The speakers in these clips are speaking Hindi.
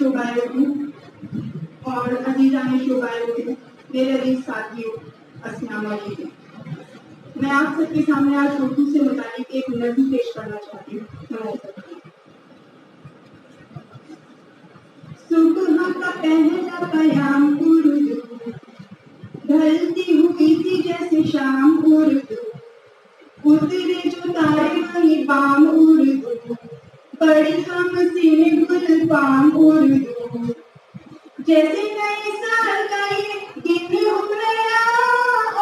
शोभायतों और अजीजाने शोभायतों, मेरे अजीज साथियों, अस्सलाम वालेकुम। मैं आप सबके सामने आज उर्दू से मुतालिक एक नज़्म पेश करना चाहती हूँ। सुबह का पहला कयाम उर्दू, ढलती हुई थी जैसे शाम उर्दू, उतरे जो तारे वही बाम उर्दू, बड़ी हम सीने गुल पाम उर्दू, जैसे नए साल का ये दिन हो गया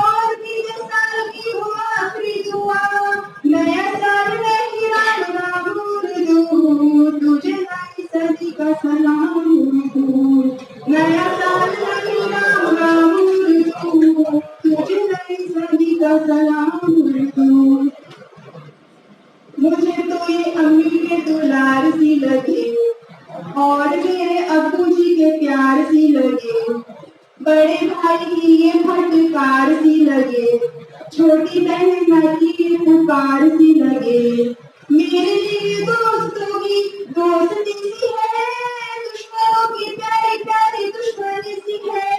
और बीते साल की हो आखिरी दुआ, नया साल नहीं राम राम उर्दू, तुझे नई सदी का सलाम उर्दू, नया साल नहीं राम राम उर्दू, तुझे नई सदी का सलाम उर्दू। मुझे तो ये अम्मी के दुलार सी लगे और मेरे अब्बू जी के प्यार सी लगे, बड़े भाई की ये फटकार सी लगे, छोटी बहन की ये पुकार सी लगे, मेरे लिए दोस्तों की दोस्ती सी है, दुश्मनों की प्यारी प्यारी दुश्मनी सी है,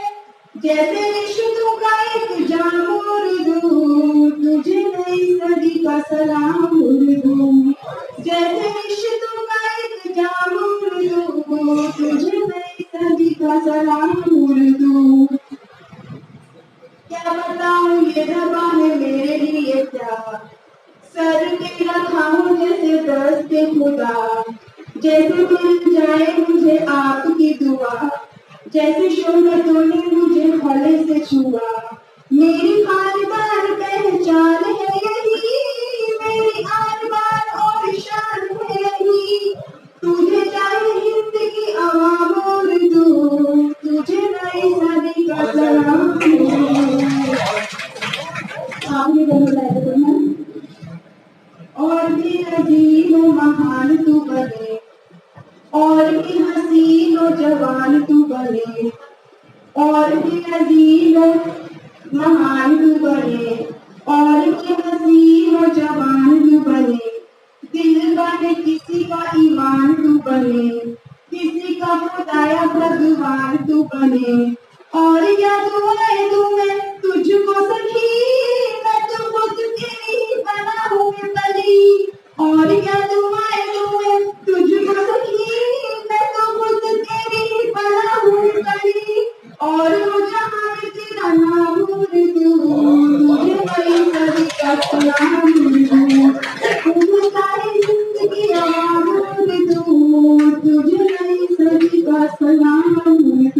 जैसे रिश्तों का एक जाम उर्दू, तुझे नई सदी का सलाम उर्दू, जैसे रिश्तों का एक जाम उर्दू, तुझे नई सदी का सलाम उर्दू। क्या बताऊं ये ज़बान मेरे लिए क्या, सर पे रखा हूँ जैसे दस्ते खुदा, जैसे मिल जाए मुझे आपकी दुआ, जैसे शोहरतों ने मुझे हले से छुआ, मेरी बार बार पहचान है यही, मेरी आन बान और शान है यही, तुझे चाहे हिंद की आवाम उर्दू, तुझे नई सदी का सलाम और भी अजीम व महान तू बने, और भी हसीन व जवान तू बने, और भी अजीम व महान तू बने, और भी हसीन व जवान तू बने, दिल बने किसी का ईमान तू बने, किसी का खुदाया भगवान तू बने, और क्या दुआएं दूं मैं तुझको सखी, मैं तो खुद तेरी ही बना हूँ बली, और क्या दुआएं दूं मैं तुझको सखी, मैं तो खुद तेरी ही बना हूँ बली, और वो जहां में तेरा नाम उर्दू, तुझे नई सदी का सलाम उर्दू, तुझे सारी जिंदगी आवाम उर्दू, तुझे नई सदी का सलाम उर्दू।